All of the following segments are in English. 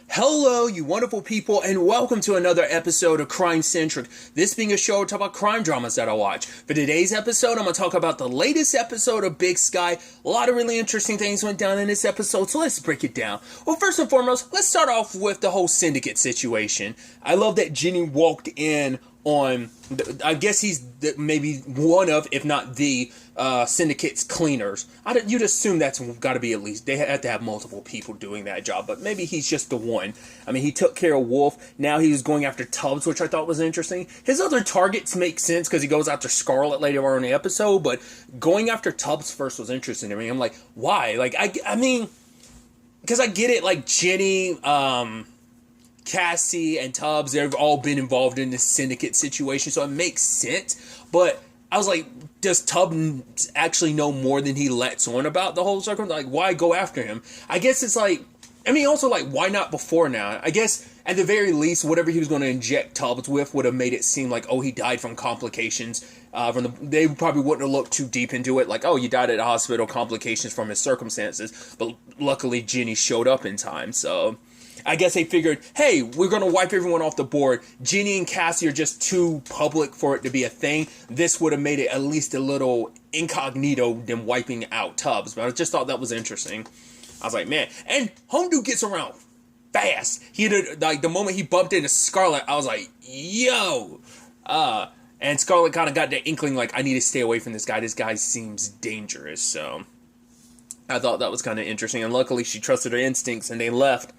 Hello, you wonderful people, and welcome to another episode of Crime Centric. This being a show to talk about crime dramas that I watch. For today's episode, I'm going to talk about the latest episode of Big Sky. A lot of really interesting things went down in this episode, so let's break it down. Well, first and foremost, let's start off with the whole syndicate situation. I love that Jenny walked in on, I guess he's maybe one of, if not the, syndicate's cleaners. You'd assume that's got to be at least, they have to have multiple people doing that job, but maybe he's just the one. I mean, he took care of Wolf, now he was going after Tubbs, which I thought was interesting. His other targets make sense because he goes after Scarlet later on in the episode, but going after Tubbs first was interesting to me. I'm like, why? Like, I mean, because I get it, like, Jenny, Cassie and Tubbs, they've all been involved in this syndicate situation, so it makes sense. But I was like, does Tubbs actually know more than he lets on about the whole circle? Like, why go after him? I guess it's like, I mean, also like, why not before now? I guess at the very least, whatever he was going to inject Tubbs with would have made it seem like, oh, he died from complications. They probably wouldn't have looked too deep into it, like, oh, you died at a hospital, complications from his circumstances. But luckily, Jenny showed up in time, so I guess they figured, hey, we're going to wipe everyone off the board. Jenny and Cassie are just too public for it to be a thing. This would have made it at least a little incognito than wiping out Tubbs. But I just thought that was interesting. I was like, man. And Home Dude gets around fast. He did, like, the moment he bumped into Scarlet, I was like, yo. And Scarlet kind of got that inkling, like, I need to stay away from this guy. This guy seems dangerous. So I thought that was kind of interesting. And luckily, she trusted her instincts and they left.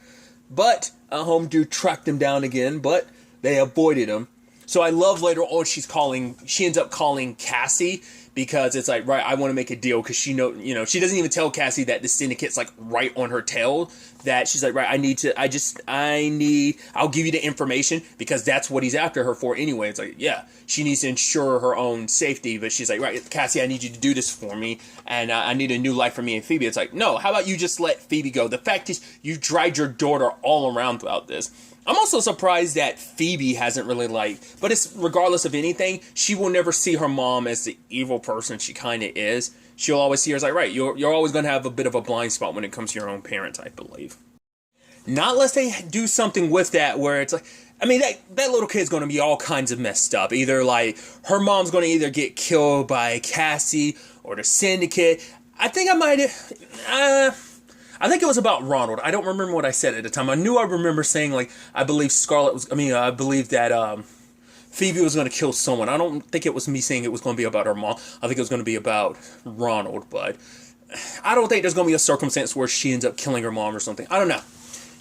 But Home Dude tracked him down again, but they avoided him. So I love later on she ends up calling Cassie because it's like, right, I want to make a deal because she she doesn't even tell Cassie that the syndicate's like right on her tail, that she's like, right, I'll give you the information because that's what he's after her for anyway. It's like, yeah, she needs to ensure her own safety, but she's like, right, Cassie, I need you to do this for me, and I need a new life for me and Phoebe. It's like, no, how about you just let Phoebe go? The fact is, you dragged your daughter all around throughout this. I'm also surprised that Phoebe hasn't really but it's regardless of anything, she will never see her mom as the evil person she kind of is. She'll always see her as like, right, you're always going to have a bit of a blind spot when it comes to your own parents, I believe. Not unless they do something with that where it's like, I mean, that little kid's going to be all kinds of messed up. Either like, her mom's going to either get killed by Cassie or the syndicate. I think it was about Ronald. I don't remember what I said at the time. I remember saying, like, I believe that Phoebe was going to kill someone. I don't think it was me saying it was going to be about her mom. I think it was going to be about Ronald, but I don't think there's going to be a circumstance where she ends up killing her mom or something. I don't know.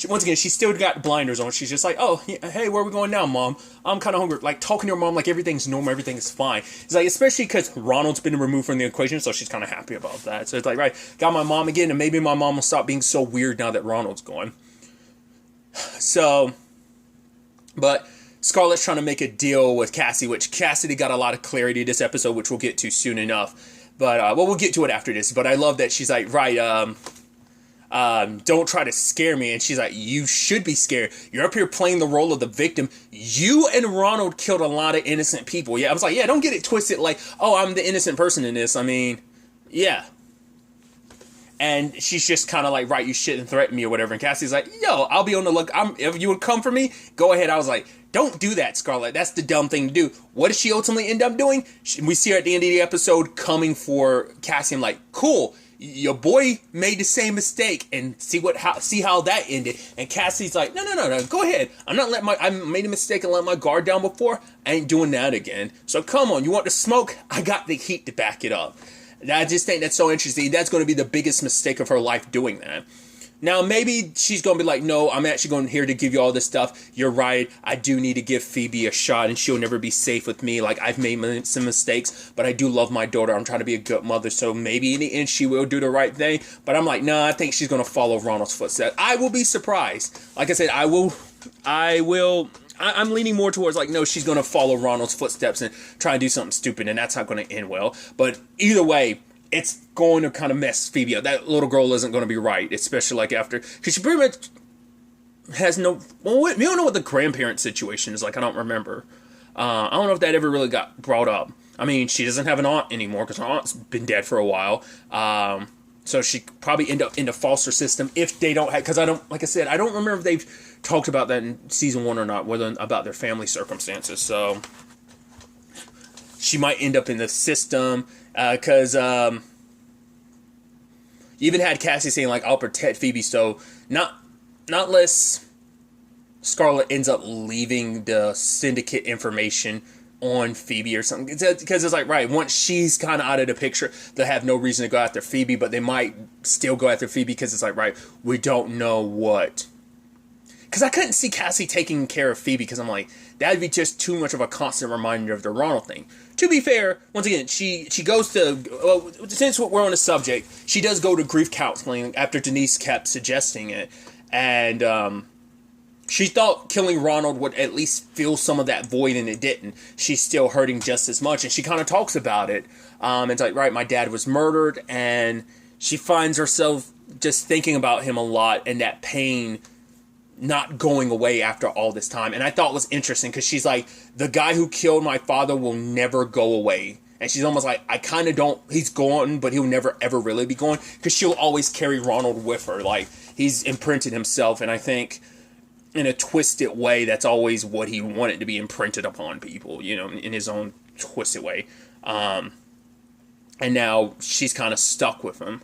Once again, she's still got blinders on. She's just like, oh, hey, where are we going now, Mom? I'm kind of hungry. Like, talking to her mom like everything's normal, everything is fine. It's like, especially because Ronald's been removed from the equation, so she's kind of happy about that. So it's like, right, got my mom again, and maybe my mom will stop being so weird now that Ronald's gone. So, but Scarlett's trying to make a deal with Cassie, which Cassidy got a lot of clarity this episode, which we'll get to soon enough. But, we'll get to it after this. But I love that she's like, right, don't try to scare me. And she's like, you should be scared. You're up here playing the role of the victim. You and Ronald killed a lot of innocent people. Yeah, I was like, yeah, don't get it twisted like, oh, I'm the innocent person in this. I mean, yeah. And she's just kind of like, right, you shouldn't threaten me or whatever. And Cassie's like, yo, I'll be on the look. If you would come for me, go ahead. I was like, don't do that, Scarlett. That's the dumb thing to do. What does she ultimately end up doing? We see her at the end of the episode coming for Cassie. I'm like, cool. Your boy made the same mistake, and see how that ended. And Cassie's like, no, go ahead. I made a mistake and let my guard down before. I ain't doing that again. So come on, you want the smoke? I got the heat to back it up. I just think that's so interesting. That's going to be the biggest mistake of her life doing that. Now, maybe she's going to be like, no, I'm actually going here to give you all this stuff. You're right. I do need to give Phoebe a shot, and she'll never be safe with me. Like, I've made some mistakes, but I do love my daughter. I'm trying to be a good mother, so maybe in the end she will do the right thing. But I'm like, no, I think she's going to follow Ronald's footsteps. I will be surprised. Like I said, I'm leaning more towards like, no, she's going to follow Ronald's footsteps and try and do something stupid, and that's not going to end well. But either way, it's going to kind of mess Phoebe up. That little girl isn't going to be right, especially like after, because she pretty much has we don't know what the grandparent situation is like. I don't remember. I don't know if that ever really got brought up. I mean, she doesn't have an aunt anymore because her aunt's been dead for a while. So she probably end up in the foster system if they don't have, because I don't, like I said, I don't remember if they've talked about that in season 1 or not, whether about their family circumstances. So she might end up in the system, because you even had Cassie saying like, I'll protect Phoebe. So not unless Scarlett ends up leaving the syndicate information on Phoebe or something, because it's like, right, once she's kind of out of the picture, they have no reason to go after Phoebe, but they might still go after Phoebe because it's like, right, we don't know what, because I couldn't see Cassie taking care of Phoebe, because I'm like, that'd be just too much of a constant reminder of the Ronald thing. To be fair, once again, she goes to, well, since we're on the subject, she does go to grief counseling after Denise kept suggesting it, and she thought killing Ronald would at least fill some of that void, and it didn't. She's still hurting just as much, and she kind of talks about it. It's like, right, my dad was murdered, and she finds herself just thinking about him a lot, and that pain not going away after all this time. And I thought it was interesting, because she's like, the guy who killed my father will never go away. And she's almost like, I kind of don't, he's gone, but he'll never ever really be gone, because she'll always carry Ronald with her. Like, he's imprinted himself, and I think in a twisted way, that's always what he wanted to be imprinted upon people, you know, in his own twisted way. And now she's kind of stuck with him.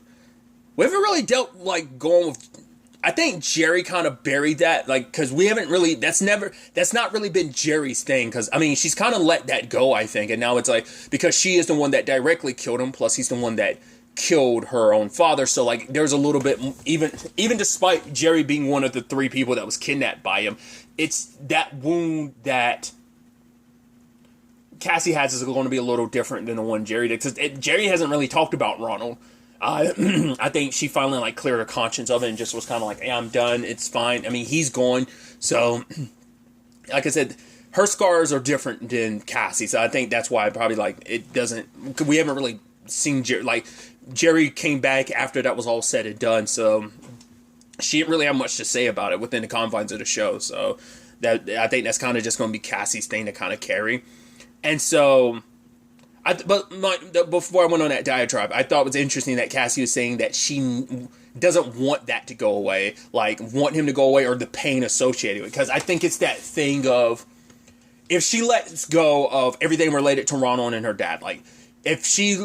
We haven't really dealt, like, going with, I think Jerry kind of buried that, like, because we haven't really, that's not really been Jerry's thing, because, I mean, she's kind of let that go, I think, and now it's like, because she is the one that directly killed him, plus he's the one that killed her own father, so like there's a little bit, even despite Jerry being one of the 3 people that was kidnapped by him, it's that wound that Cassie has is going to be a little different than the one Jerry did, because Jerry hasn't really talked about Ronald. I think she finally like cleared her conscience of it and just was kind of like, hey, I'm done, it's fine. I mean, he's gone, so like I said, her scars are different than Cassie, so I think that's why probably like it doesn't, we haven't really seen Jerry, like Jerry came back after that was all said and done, so she didn't really have much to say about it within the confines of the show, so that I think that's kind of just going to be Cassie's thing to kind of carry. And so before I went on that diatribe, I thought it was interesting that Cassie was saying that she doesn't want that to go away, like want him to go away or the pain associated with it, because I think it's that thing of, if she lets go of everything related to Ronald and her dad, like if she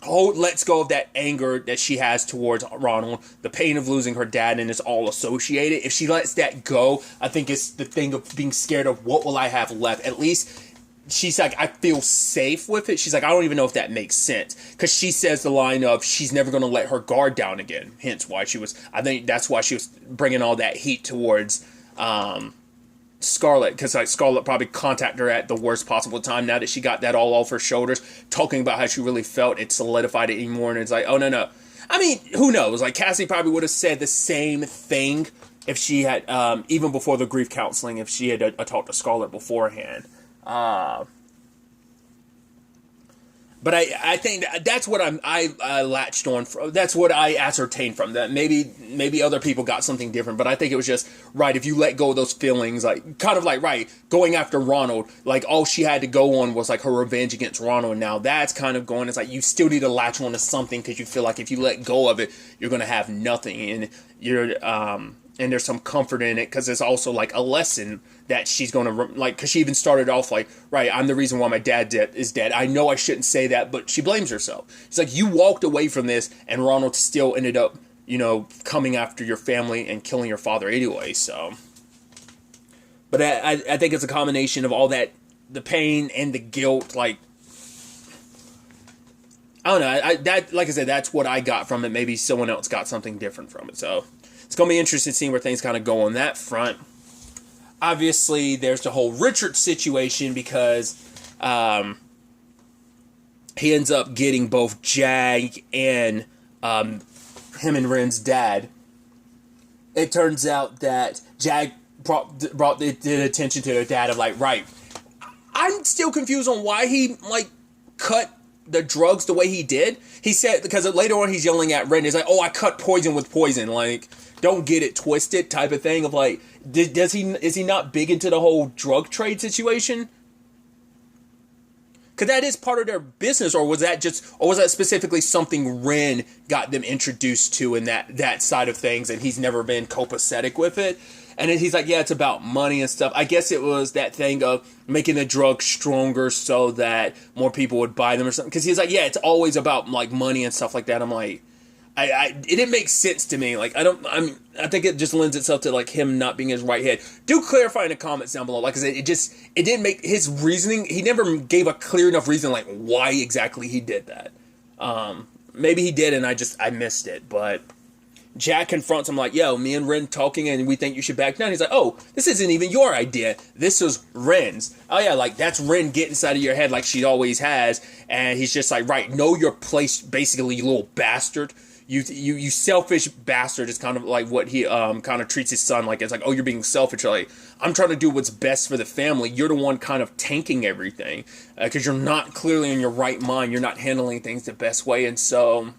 lets go of that anger that she has towards Ronald, the pain of losing her dad, and it's all associated, if she lets that go, I think it's the thing of being scared of what will I have left. At least she's like, I feel safe with it. She's like, I don't even know if that makes sense, because she says the line of she's never going to let her guard down again, hence why she was, I think that's why she was bringing all that heat towards Scarlett, because like Scarlett probably contacted her at the worst possible time. Now that she got that all off her shoulders, talking about how she really felt, it solidified it even more, and it's like, oh no. I mean, who knows? Like Cassie probably would have said the same thing if she had, even before the grief counseling, if she had talked to Scarlett beforehand. But I think that's what I latched on from. That's what I ascertained from that. Maybe other people got something different, but I think it was just, right, if you let go of those feelings, like, kind of like, right, going after Ronald, like, all she had to go on was, like, her revenge against Ronald, and now that's kind of going, it's like, you still need to latch on to something, because you feel like if you let go of it, you're going to have nothing, and you're, and there's some comfort in it, because it's also, like, a lesson that she's going to, like, because she even started off like, right, I'm the reason why my dad is dead. I know I shouldn't say that, but she blames herself. It's like, you walked away from this, and Ronald still ended up, you know, coming after your family and killing your father anyway, so. But I think it's a combination of all that, the pain and the guilt, like, I don't know, that, like I said, that's what I got from it. Maybe someone else got something different from it, so. It's going to be interesting seeing where things kind of go on that front. Obviously, there's the whole Richard situation, because he ends up getting both Jag and him and Ren's dad. It turns out that Jag brought the attention to their dad of like, right, I'm still confused on why he like cut the drugs the way he did. He said, because later on he's yelling at Ren, he's like, oh, I cut poison with poison, like, don't get it twisted type of thing of like, is he not big into the whole drug trade situation? Because that is part of their business, or was that specifically something Ren got them introduced to in that side of things, and he's never been copacetic with it? And then he's like, yeah, it's about money and stuff. I guess it was that thing of making the drug stronger so that more people would buy them or something. Because he's like, yeah, it's always about like money and stuff like that. I'm like, it didn't make sense to me. Like, I think it just lends itself to like him not being in his right head. Do clarify in the comments down below. Like I said, it didn't make his reasoning. He never gave a clear enough reason like why exactly he did that. Maybe he did and I missed it. But Jack confronts him like, yo, me and Ren talking and we think you should back down. He's like, oh, this isn't even your idea. This was Ren's. Oh yeah, like that's Ren getting inside of your head like she always has. And he's just like, right, know your place, basically, you little bastard. You selfish bastard is kind of like what he kind of treats his son like. It's like, oh, you're being selfish. You're like, I'm trying to do what's best for the family. You're the one kind of tanking everything because you're not clearly in your right mind. You're not handling things the best way. And so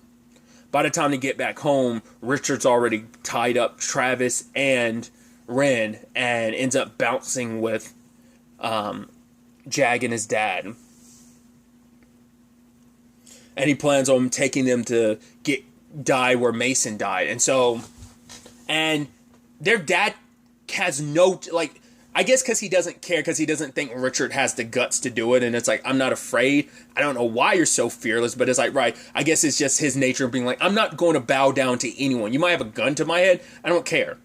by the time they get back home, Richard's already tied up Travis and Ren and ends up bouncing with Jag and his dad. And he plans on taking them to die where Mason died. And their dad has no, like, I guess because he doesn't care, because he doesn't think Richard has the guts to do it, and it's like, I'm not afraid. I don't know why you're so fearless, but it's like, right, I guess it's just his nature of being like, I'm not going to bow down to anyone. You might have a gun to my head, I don't care.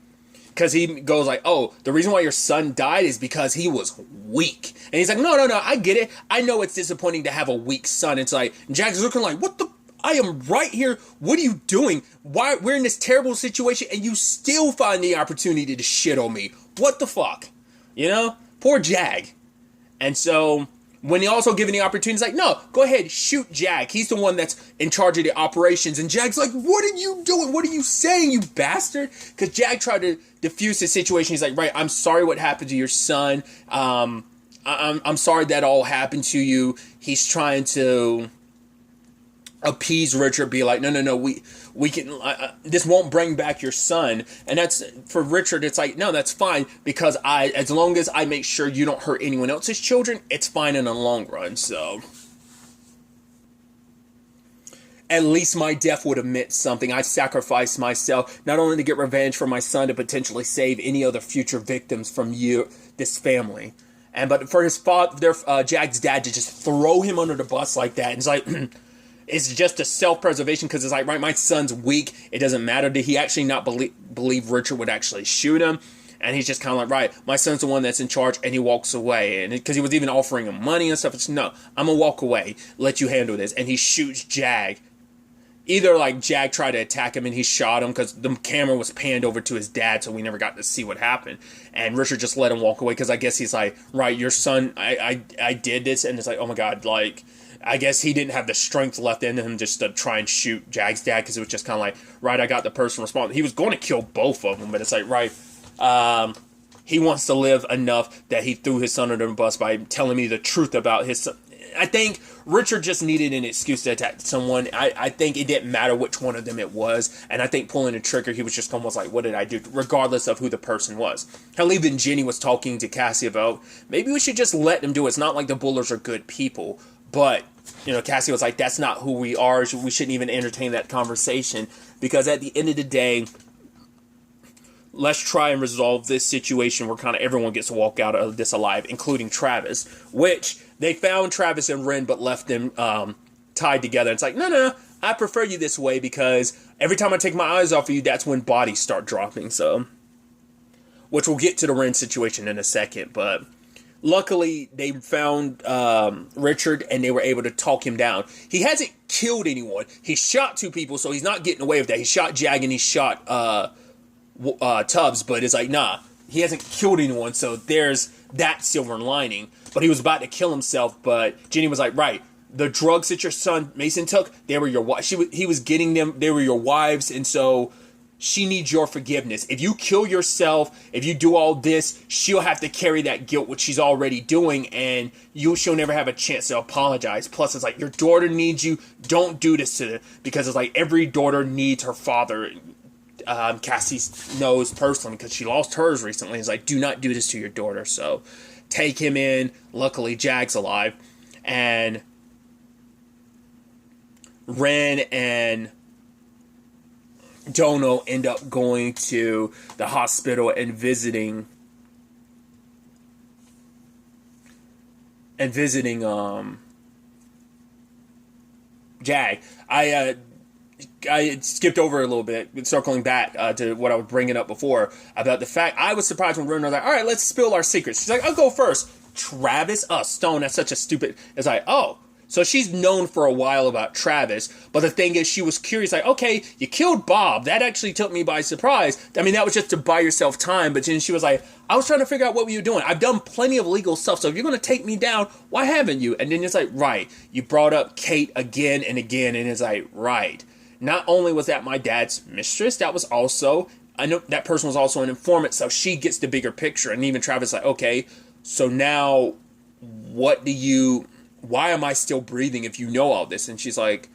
Because he goes like, oh, the reason why your son died is because he was weak. And he's like, no, I get it. I know it's disappointing to have a weak son. It's like, Jack's looking like, what the? I am right here. What are you doing? Why we're in this terrible situation and you still find the opportunity to shit on me? What the fuck? You know? Poor Jag. And so when he also given the opportunity, he's like, no, go ahead, shoot Jag. He's the one that's in charge of the operations. And Jag's like, what are you doing? What are you saying, you bastard? Because Jag tried to diffuse the situation. He's like, right, I'm sorry what happened to your son. I'm sorry that all happened to you. He's trying to appease Richard, be like, no, we can, this won't bring back your son. And that's, for Richard, it's like, no, that's fine, because as long as I make sure you don't hurt anyone else's children, it's fine in the long run. So at least my death would have meant something. I sacrificed myself, not only to get revenge for my son, to potentially save any other future victims from this family. But for his father, Jag's dad, to just throw him under the bus like that, and it's like, it's just a self-preservation, because it's like, right, my son's weak. It doesn't matter. Did he actually not believe Richard would actually shoot him? And he's just kind of like, right, my son's the one that's in charge, and he walks away. And because he was even offering him money and stuff, it's no, I'm going to walk away, let you handle this. And he shoots Jag. Either like Jag tried to attack him and he shot him, because the camera was panned over to his dad, so we never got to see what happened. And Richard just let him walk away, because I guess he's like, right, your son, I did this. And it's like, oh my God, like, I guess he didn't have the strength left in him just to try and shoot Jag's dad, because it was just kind of like, right, I got the person responsible. He was going to kill both of them, but it's like, right, he wants to live enough that he threw his son under the bus by telling me the truth about his son. I think Richard just needed an excuse to attack someone. I think it didn't matter which one of them it was, and I think pulling the trigger, he was just almost like, what did I do, regardless of who the person was. Hell, even Jenny was talking to Cassie about, maybe we should just let them do it. It's not like the Bullers are good people, but you know, Cassie was like, that's not who we are. We shouldn't even entertain that conversation, because at the end of the day, let's try and resolve this situation where kind of everyone gets to walk out of this alive, including Travis, which they found Travis and Ren but left them tied together. It's like, no, I prefer you this way, because every time I take my eyes off of you, that's when bodies start dropping. So, which we'll get to the Ren situation in a second, but luckily, they found Richard, and they were able to talk him down. He hasn't killed anyone. He shot 2 people, so he's not getting away with that. He shot Jag and he shot Tubbs, but it's like, nah, he hasn't killed anyone, so there's that silver lining. But he was about to kill himself, but Jenny was like, right, the drugs that your son Mason took, they were your wife. He was getting them, they were your wives, and so she needs your forgiveness. If you kill yourself, if you do all this, she'll have to carry that guilt, which she's already doing, and she'll never have a chance to apologize. Plus, it's like, your daughter needs you. Don't do this to her, because it's like every daughter needs her father. Cassie knows personally, because she lost hers recently. It's like, do not do this to your daughter. So take him in. Luckily, Jag's alive. and Ren and Dono end up going to the hospital and visiting Jag. I skipped over a little bit, circling back to what I was bringing up before about the fact I was surprised when Ren was like, all right, let's spill our secrets. She's like, I'll go first. Travis? Stone, that's such a stupid... It's like, oh. So she's known for a while about Travis, but the thing is, she was curious, like, okay, you killed Bob. That actually took me by surprise. I mean, that was just to buy yourself time, but then she was like, I was trying to figure out what you were doing. I've done plenty of legal stuff, so if you're going to take me down, why haven't you? And then it's like, right, you brought up Kate again and again, and it's like, right. Not only was that my dad's mistress, that was also, I know that person was also an informant, so she gets the bigger picture, and even Travis like, okay, so now, why am I still breathing if you know all this? And she's like,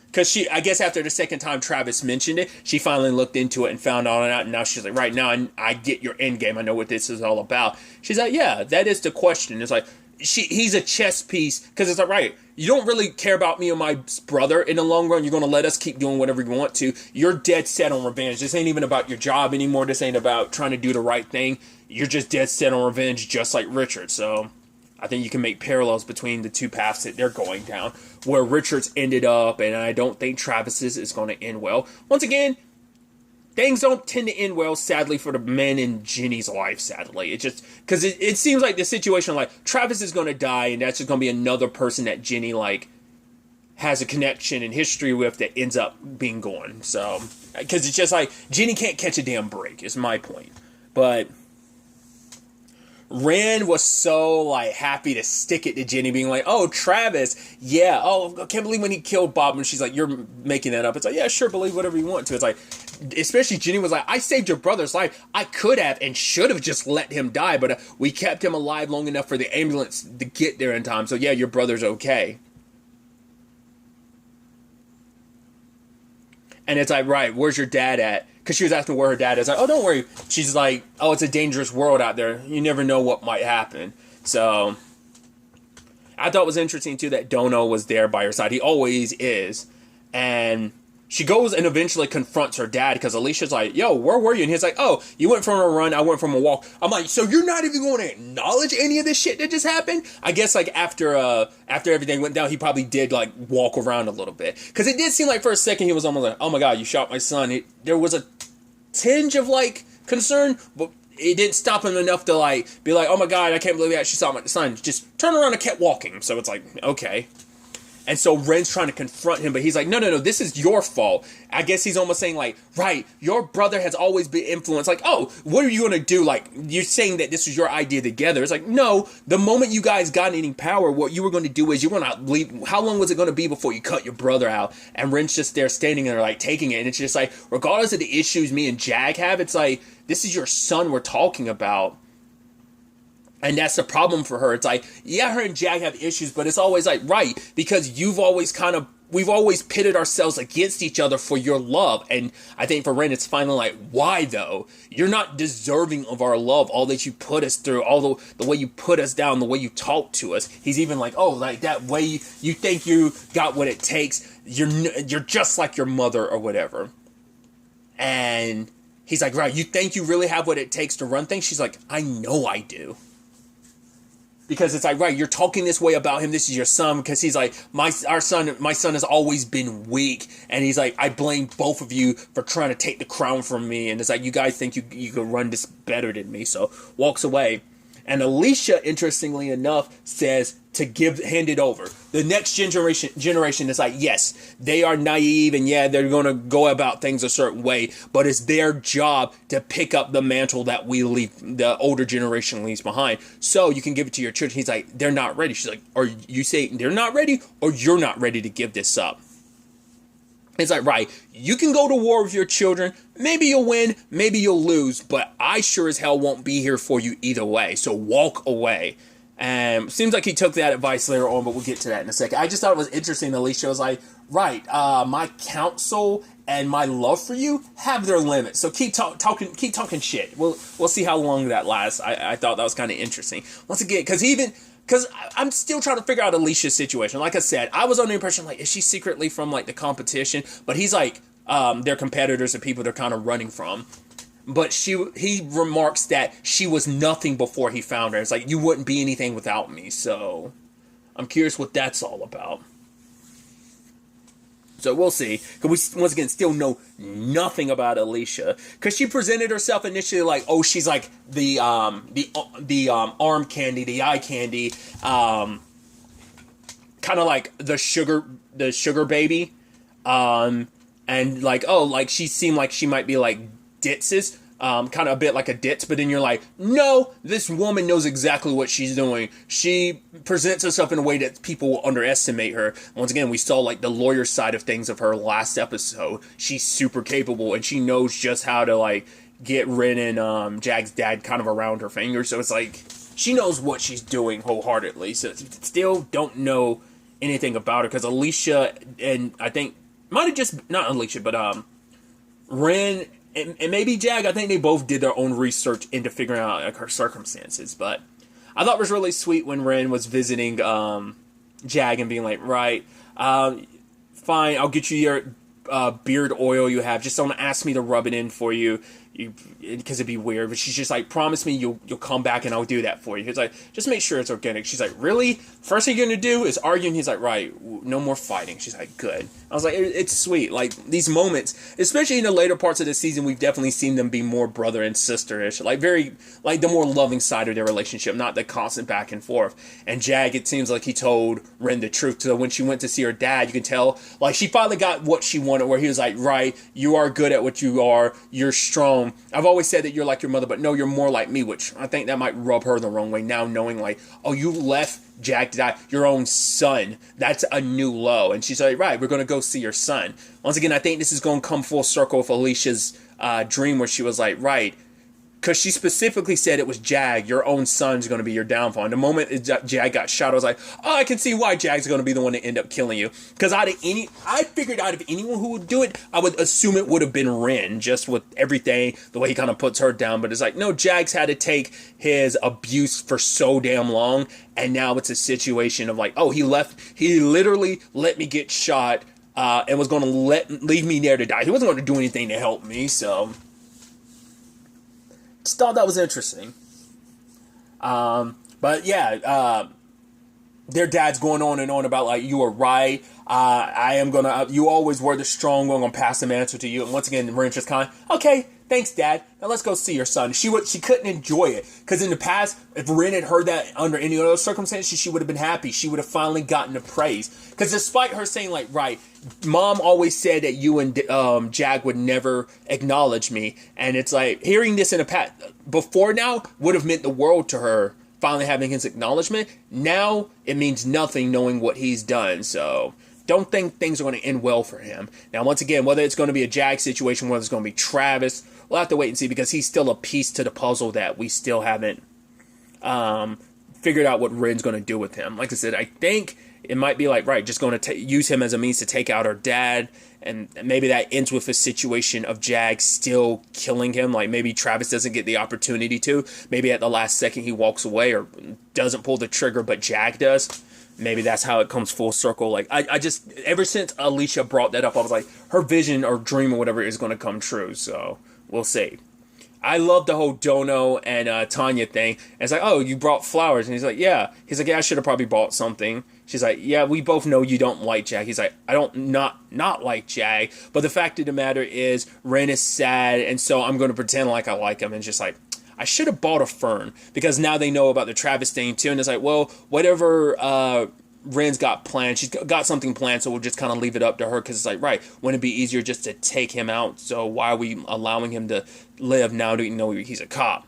because I guess after the second time Travis mentioned it, she finally looked into it and found all out, and now she's like, right now, I get your end game. I know what this is all about. She's like, yeah, that is the question. It's like, he's a chess piece, because it's like, right, you don't really care about me or my brother in the long run. You're going to let us keep doing whatever you want to. You're dead set on revenge. This ain't even about your job anymore. This ain't about trying to do the right thing. You're just dead set on revenge, just like Richard. So I think you can make parallels between the two paths that they're going down, where Richard's ended up, and I don't think Travis's is going to end well. Once again, things don't tend to end well, sadly, for the men in Jenny's life, sadly. It just, because it seems like the situation, like, Travis is going to die, and that's just going to be another person that Jenny, like, has a connection and history with that ends up being gone. So, because it's just like, Jenny can't catch a damn break, is my point. But Ren was so, like, happy to stick it to Jenny, being like, oh, Travis, yeah, oh, I can't believe when he killed Bob, and she's like, you're making that up. It's like, yeah, sure, believe whatever you want to. It's like, especially Jenny was like, I saved your brother's life. I could have and should have just let him die, but we kept him alive long enough for the ambulance to get there in time, so yeah, your brother's okay. And it's like, right, where's your dad at? Because she was asking where her dad is. Like, oh, don't worry. She's like, oh, it's a dangerous world out there. You never know what might happen. So I thought it was interesting, too, that Dono was there by her side. He always is. And she goes and eventually confronts her dad, because Alicia's like, yo, where were you? And he's like, oh, you went from a run, I went from a walk. I'm like, so you're not even going to acknowledge any of this shit that just happened? I guess, like, after everything went down, he probably did, like, walk around a little bit. Because it did seem like for a second he was almost like, oh my god, you shot my son. There was a tinge of, like, concern, but it didn't stop him enough to, like, be like, oh my god, I can't believe I actually shot my son. Just turn around and kept walking. So it's like, okay. And so Ren's trying to confront him, but he's like, no, this is your fault. I guess he's almost saying, like, right, your brother has always been influenced. Like, oh, what are you going to do? Like, you're saying that this was your idea together. It's like, no, the moment you guys got any power, what you were going to do is you were going to leave. How long was it going to be before you cut your brother out? And Ren's just there standing there, like, taking it. And it's just like, regardless of the issues me and Jag have, it's like, this is your son we're talking about. And that's the problem for her. It's like, yeah, her and Jag have issues, but it's always like, right, because we've always pitted ourselves against each other for your love. And I think for Ren, it's finally like, why though? You're not deserving of our love, all that you put us through, all the way you put us down, the way you talk to us. He's even like, oh, like that way you think you got what it takes. You're just like your mother or whatever. And he's like, right, you think you really have what it takes to run things? She's like, I know I do. Because it's like, right, you're talking this way about him. This is your son. Because he's like, my son has always been weak. And he's like, I blame both of you for trying to take the crown from me. And it's like, you guys think you can run this better than me. So walks away. And Alicia, interestingly enough, says to hand it over. The next generation is like, yes, they are naive, and yeah, they're going to go about things a certain way, but it's their job to pick up the mantle that the older generation leaves behind. So you can give it to your children. He's like, they're not ready. She's like, are you saying they're not ready, or you're not ready to give this up? It's like, right, you can go to war with your children. Maybe you'll win, maybe you'll lose, but I sure as hell won't be here for you either way. So walk away. And seems like he took that advice later on, but we'll get to that in a second. I just thought it was interesting. Alicia was like, right, my counsel and my love for you have their limits. So keep talking shit. We'll see how long that lasts. I thought that was kind of interesting. Once again, because even because I'm still trying to figure out Alicia's situation. Like I said, I was under the impression, like, is she secretly from, like, the competition? But he's like, their competitors and people they're kind of running from. But he remarks that she was nothing before he found her. It's like, you wouldn't be anything without me. So I'm curious what that's all about. So we'll see. Because we, once again, still know nothing about Alicia. Because she presented herself initially like, oh, she's like the arm candy, the eye candy. Kind of like the sugar baby. And like, oh, like she seemed like she might be like Ditz's. Kind of a bit like a ditz, but then you're like, no, this woman knows exactly what she's doing. She presents herself in a way that people will underestimate her. Once again, we saw like the lawyer side of things of her last episode. She's super capable, and she knows just how to like get Ren and Jag's dad kind of around her finger. So it's like she knows what she's doing wholeheartedly. So still don't know anything about her because Alicia and I think might have just not Alicia, but Ren. And maybe Jag, I think they both did their own research into figuring out like her circumstances. But I thought it was really sweet when Ren was visiting Jag and being like, right, fine, I'll get you your beard oil you have. Just don't ask me to rub it in for you. Because it'd be weird, but she's just like, promise me you'll come back and I'll do that for you. He's like, just make sure it's organic. She's like, really? First thing you're gonna do is argue? And he's like, right, no more fighting. She's like, good. I was like, it's sweet. Like these moments, especially in the later parts of the season, we've definitely seen them be more brother and sister-ish, like very like the more loving side of their relationship, not the constant back and forth. And Jag, it seems like he told Ren the truth. So when she went to see her dad, you can tell like she finally got what she wanted, where he was like, right, you are good at what you are, you're strong. I've always said that you're like your mother, but no, you're more like me, which I think that might rub her the wrong way now, knowing like, oh, you left Jag to die, your own son. That's a new low. And she's like, right, we're going to go see your son. Once again, I think this is going to come full circle with Alicia's dream where she was like, right, because she specifically said it was Jag, your own son's going to be your downfall. And the moment Jag got shot, I was like, oh, I can see why Jag's going to be the one to end up killing you. Because I figured out if anyone who would do it, I would assume it would have been Ren, just with everything, the way he kind of puts her down. But it's like, no, Jag's had to take his abuse for so damn long. And now it's a situation of like, oh, he literally let me get shot and was going to leave me there to die. He wasn't going to do anything to help me, so just thought that was interesting. But yeah, their dad's going on and on about like, you are right. You always were the strong one. I'm going to pass the mantle to you. And once again, Ren's just kind of, okay, thanks, Dad. Now let's go see your son. She couldn't enjoy it because in the past, if Ren had heard that under any other circumstances, she would have been happy. She would have finally gotten the praise. Because despite her saying like, right, Mom always said that you and Jag would never acknowledge me, and it's like hearing this in the past before now would have meant the world to her. Finally having his acknowledgement, now it means nothing knowing what he's done. So don't think things are going to end well for him. Now, once again, whether it's going to be a Jag situation, whether it's going to be Travis, we'll have to wait and see because he's still a piece to the puzzle that we still haven't figured out what Ren's going to do with him. Like I said, I think it might be like, right, just going to use him as a means to take out her dad. And maybe that ends with a situation of Jag still killing him. Like maybe Travis doesn't get the opportunity to. Maybe at the last second he walks away or doesn't pull the trigger, but Jag does. Maybe that's how it comes full circle. Like I just, ever since Alicia brought that up, I was like, her vision or dream or whatever is going to come true. So we'll see. I love the whole Dono and Tanya thing. And it's like, oh, you brought flowers. And he's like, yeah. He's like, yeah, I should have probably bought something. She's like, yeah, we both know you don't like Jag. He's like, I don't not like Jag. But the fact of the matter is, Ren is sad. And so I'm going to pretend like I like him. And just like, I should have bought a fern. Because now they know about the Travis thing too. And it's like, well, whatever Ren's got planned. She's got something planned, so we'll just kind of leave it up to her because it's like, right, wouldn't it be easier just to take him out? So why are we allowing him to live now that you know he's a cop?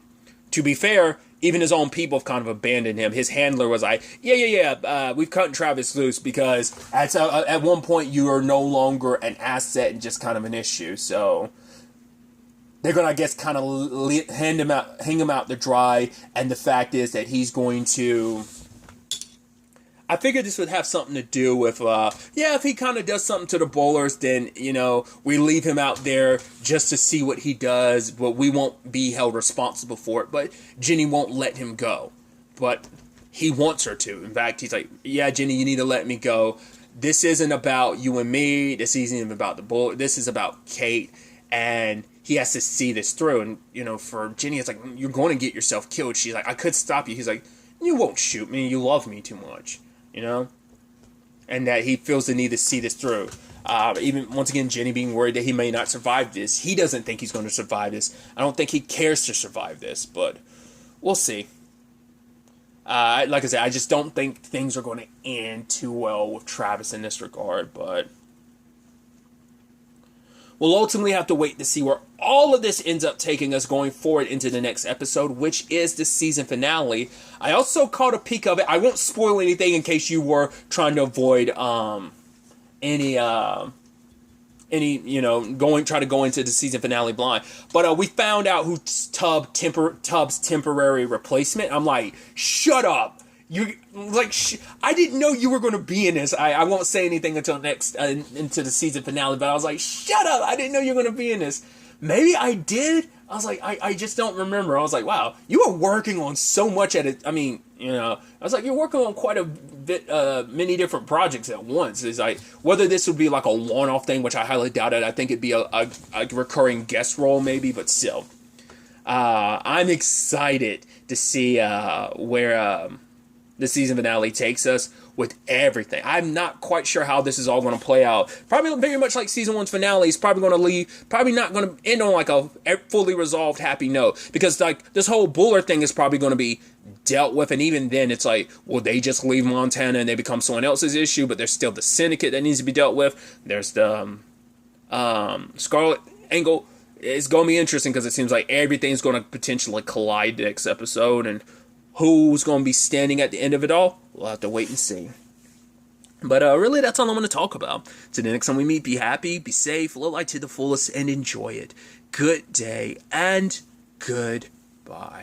To be fair, even his own people have kind of abandoned him. His handler was like, yeah, we've cut Travis loose because at one point you are no longer an asset and just kind of an issue. So they're going to, I guess, kind of hang him out to dry. And the fact is that he's going to... I figured this would have something to do with, if he kind of does something to the bowlers, then, we leave him out there just to see what he does, but we won't be held responsible for it. But Jenny won't let him go. But he wants her to. In fact, he's like, yeah, Jenny, you need to let me go. This isn't about you and me. This isn't even about the bull. This is about Kate. And he has to see this through. And, you know, for Jenny, it's like, you're going to get yourself killed. She's like, I could stop you. He's like, you won't shoot me. You love me too much, you know? And that he feels the need to see this through. Even, once again, Jenny being worried that he may not survive this. He doesn't think he's going to survive this. I don't think he cares to survive this, but we'll see. Like I said, I just don't think things are going to end too well with Travis in this regard, but we'll ultimately have to wait to see where all of this ends up taking us going forward into the next episode, which is the season finale. I also caught a peek of it. I won't spoil anything in case you were trying to avoid any try to go into the season finale blind. But we found out who's Tubbs' temporary replacement. I'm like, shut up. You like I didn't know you were going to be in this. I won't say anything until next into the season finale, but I was like, shut up. I didn't know you were going to be in this. Maybe I did. I was like, I just don't remember. I was like, wow, you were working on so much at it. I mean, you know, I was like, you're working on quite a bit, many different projects at once. It's like, whether this would be like a one-off thing, which I highly doubt it. I think it'd be a recurring guest role maybe, but still. I'm excited to see where the season finale takes us with everything. I'm not quite sure how this is all going to play out. Probably very much like season one's finale. It's probably going to leave, probably not going to end on like a fully resolved happy note, because like this whole Buller thing is probably going to be dealt with, and even then it's like, will they just leave Montana and they become someone else's issue? But there's still the syndicate that needs to be dealt with. There's the Scarlet angle. It's going to be interesting because it seems like everything's going to potentially collide next episode, and who's going to be standing at the end of it all? We'll have to wait and see. But really, that's all I'm going to talk about. Till the next time we meet, be happy, be safe, live life to the fullest, and enjoy it. Good day, and goodbye.